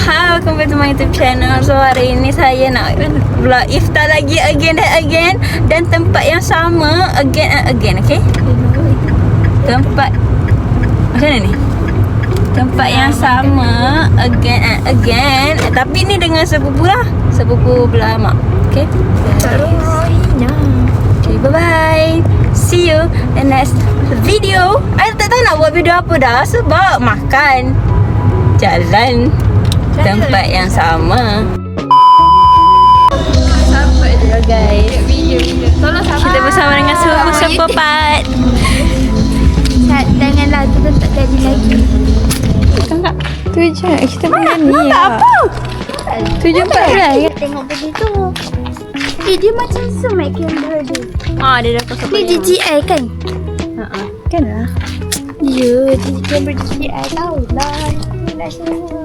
Hai, welcome back to my YouTube channel. So hari ini saya nak vlog iftar lagi again and again, dan tempat yang sama again and again, okay? Tempat macam mana ni? Tempat yang sama again and again, tapi ni dengan sepupu lah, sepupu belah mak. Okay? Okay, bye bye. See you in next video. I tak tahu nak buat video apa dah, sebab makan, jalan, tempat yang sama. Sampai je guys. Video. Tolong sabar. Kita bersama dengan sepupu Pat. Janganlah, kita tak jadi lagi. Kakak, tu je. Kita menyanyi tak lah. apa. 7-4 lah. Tengok begitu. Dia macam zoom kamera dia. Dia dah pasal Ni DJI kan? Kan lah. Ya, kamera DJI tahulah. Inilah semua.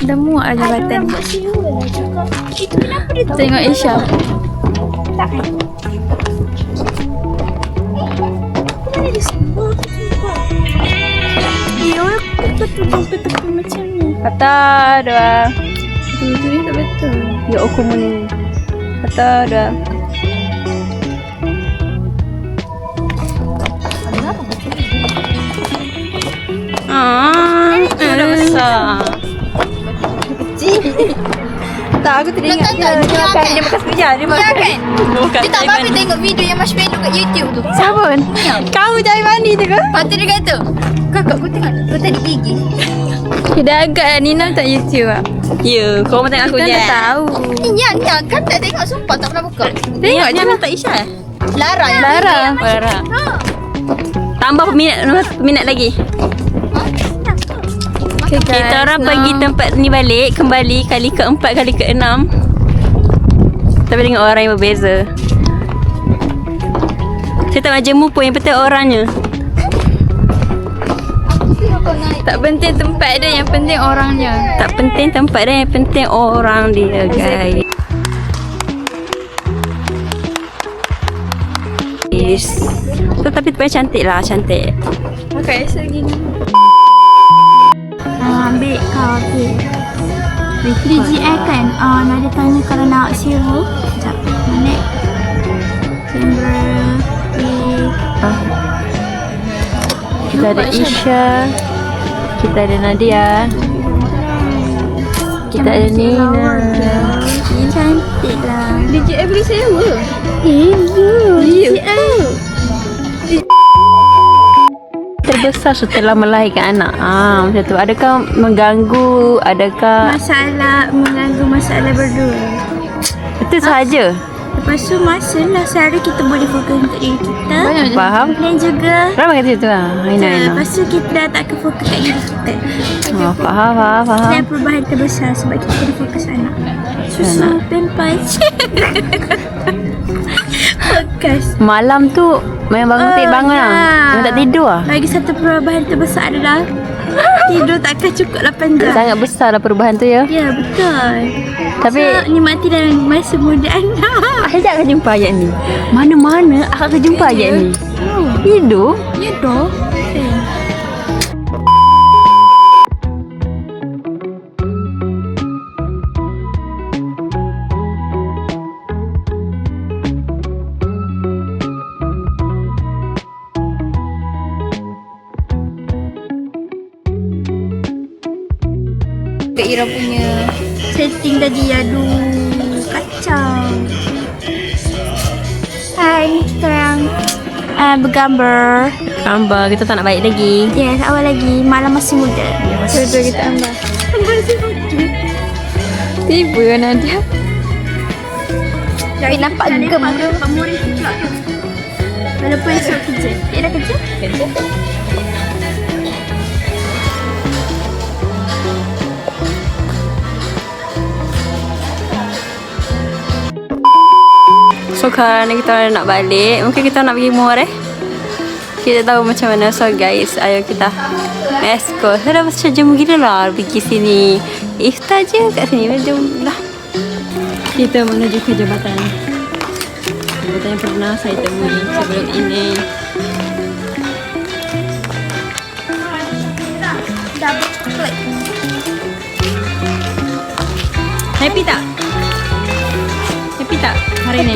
Dah muak lah jabatan. Rambut siul lah cakap. Itu kenapa dia Tengok Isha. tak kan? Mana dia semua? Ya, betul-betul macam ni. Kata dah. Itu ni tak betul. Ya aku meni. Kata dah. Dah besar. Tak, aku tadi ingat dia makan, dia bekas kerja, dia makan. Bukan. Dia tak apa tengok video yang marshmallow kat YouTube tu. Siapa? Kamu cari mandi tu ke? Lepas tu dia kata, kakak kau tengok kau tadi gigi. Dah agak lah, Nina tak YouTube lah. Ya, kau tengok aku je. Kita dah tahu. Ni kan tak tengok, sumpah tak pernah buka. Tengok je lah tak Isha. Lara yang Lara. video yang Lara. Ha. Tambah peminat lagi. Kita orang pergi tempat ni balik, kembali kali keempat, kali keenam. Tapi dengan orang yang berbeza. Saya tak nak jemu pun, yang penting orangnya. Tak penting tempat dia, yang penting orangnya. Tak penting tempat dia, yang penting orang dia, guys. Tetapi tempat cantik lah, cantik. Okay, segini. Ambil okey. DJI kan? Nak dia tanya kalau nak zero. Sekejap. Mana? Kamera. Kita ada Isha, kita ada Nadia, kita ada Nina. Cantik lah. DJI beli sewa. DJI. Terbesar setelah melahirkan anak. Macam tu. Adakah mengganggu? Adakah Mengganggu masalah berdua. itu sahaja? Lepas tu masalah sehari kita boleh fokus untuk diri kita. Faham? Dan juga Ramai kata macam tu lah. lepas tu kita dah tak fokus kat diri kita. Faham. Dan perubahan terbesar sebab kita kena fokus anak. Susu, pampers. Fokus. Malam tu memang bangun lah. Memang tak tidur lah. Lagi satu perubahan terbesar adalah tidur takkan cukup 8 jam. Sangat besar lah perubahan tu ya. Ya, betul. Tapi So, nikmati dalam masa muda anda. saya akan jumpa ayat ni. Mana-mana akan jumpa ayat ni. Tidur. Ya doh. Kak Ira punya setting tadi, aduh kacau. Hai, ni kita orang bergambar. Gambar kita tak nak balik lagi. Yes, awal lagi, malam masih muda. Betul kita ambil. Tiba Nadia. Tapi nampak gem ke? Pak Murid pula tu. Walaupun esok kerja. Dia dah kerja? Kerja. So sekarang ni kita nak balik. Mungkin kita nak pergi mall Kita tahu macam mana. So guys, ayo kita let's go. Saya dah macam jemu gila lah pergi sini. Iftar je kat sini. Jom lah. Kita menuju ke jabatan. Jabatan yang pernah saya temui sebelum ini. Double chocolate.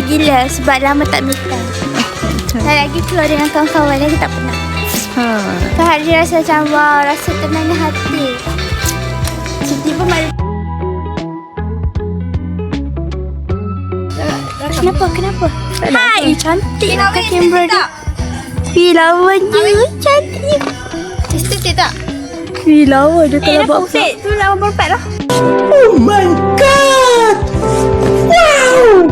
happy gila sebab lama tak meet time. Tak lagi keluar dengan kawan-kawan lagi tak pernah. So hari ni rasa macam wow, rasa tenangnya hati. Tiba-tiba malu. Kenapa? Hai, cantik nak ke kamera dia. Lawannya cantiknya. Estetik tak? Lawan dia kalau buat apa. Tu lawan berempat lah. Oh my god! Wow!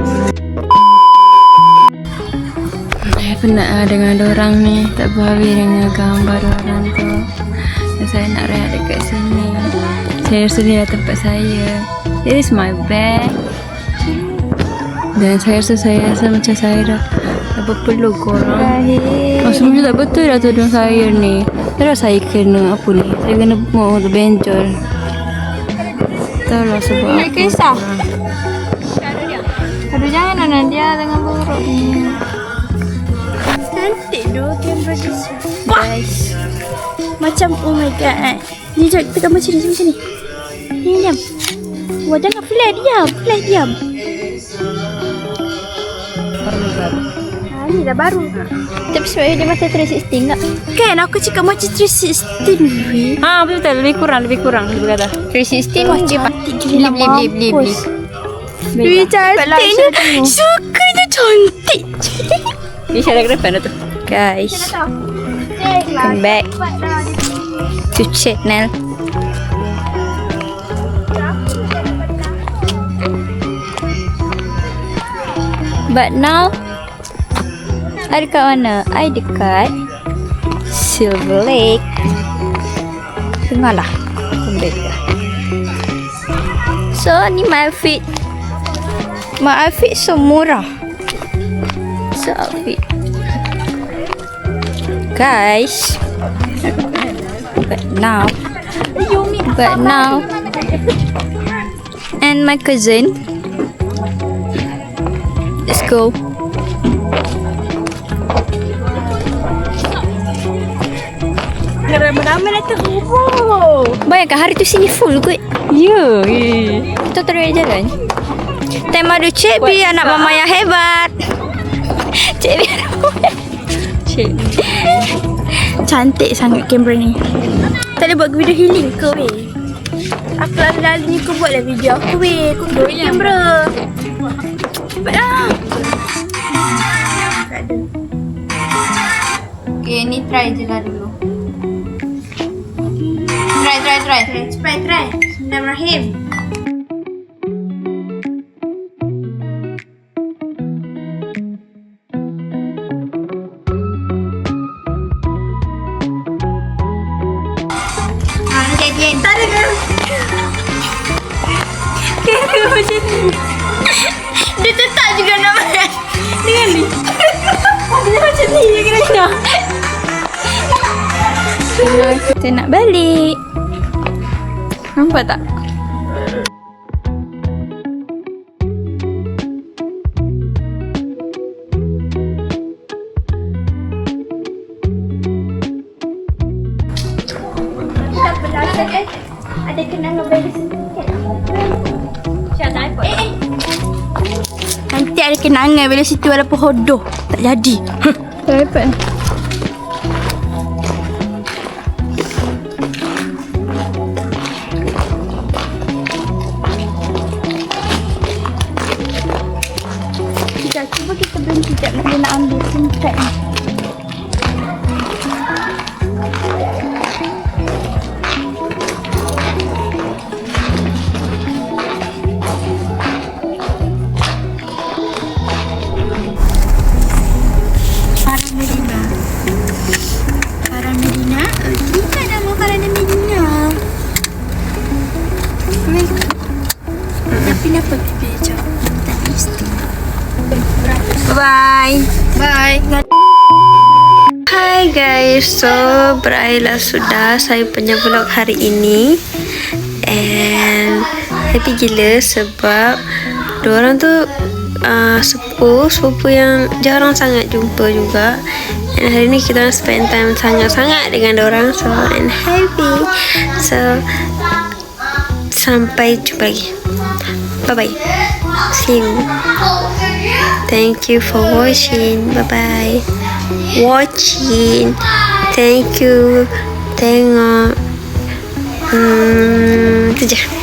Saya penat dengan dorang ni. Tak berhabis dengan gambar dorang tu. Dan saya nak rehat dekat sini. Saya rasa ni dah tempat saya. This is my bed. Dan saya rasa macam saya dah berpeluh korang. Sebenarnya tak betul dah tudung saya ni. Terus saya kena apa ni? Saya kena mau benjol. Tak lah sebab apa. Kisah. Aduh jangan Nana, dia dengan buruk ni. Cantik doh kamera dia. Guys. Macam oh my god. Ni jap kita gambar macam ni. Ni diam. Wah jangan flash diam. Ni dah baru. Tapi sebab dia macam 360 tak? Kan aku cakap macam 360 ni. Betul lebih kurang lebih kata. 360 macam beli. Dia cantiknya. Sukanya cantik. Ni saya ke depan tu. Guys, come back to channel. But now I dekat mana? I dekat Silver Lake. Tengah lah. Kembali lah. So ni my outfit. My outfit so murah. So outfit guys. But now and my cousin, let's go. Ramai-ramai datang. Bayangkan hari tu sini full kot. Ya. Kita terus jalan. Tema du Cik B, anak mama yang hebat. Cik B anak mama. Cantik sangat kamera ni. Tak boleh buat video healing ke weh? Aku lalu-lalunya kau buatlah video aku weh. Kau buat kamera. Cepatlah. Okay, ni try je lah dulu. Try. Cepat try. Bismillahirrahmanirrahim. Tak ada kan? Kira macam ni. Dia tetap juga nama dengan ni. Dia macam ni je kira-kira. Kita nak balik. Nampak tak? Ada kenangan bagi sendiri kan? Nanti ada kenangan bila situ walaupun hodoh. Tak jadi. Dapat. Cuba kita berhenti sekejap bila nak ambil singkat ni. Farah Medina. Kita nama Farah Medina. Tapi kenapa pipi jauh? Tak mesti. Bye. Hai guys, so berakhirlah sudah saya punya vlog hari ini. And happy gila sebab diorang tu sepupu yang jarang sangat jumpa juga. And hari ni kita spend time sangat-sangat dengan diorang. So I'm happy. So sampai jumpa lagi. Bye bye. See you. Thank you for watching. Bye bye. Watching. Thank you. Tengok. Tu je.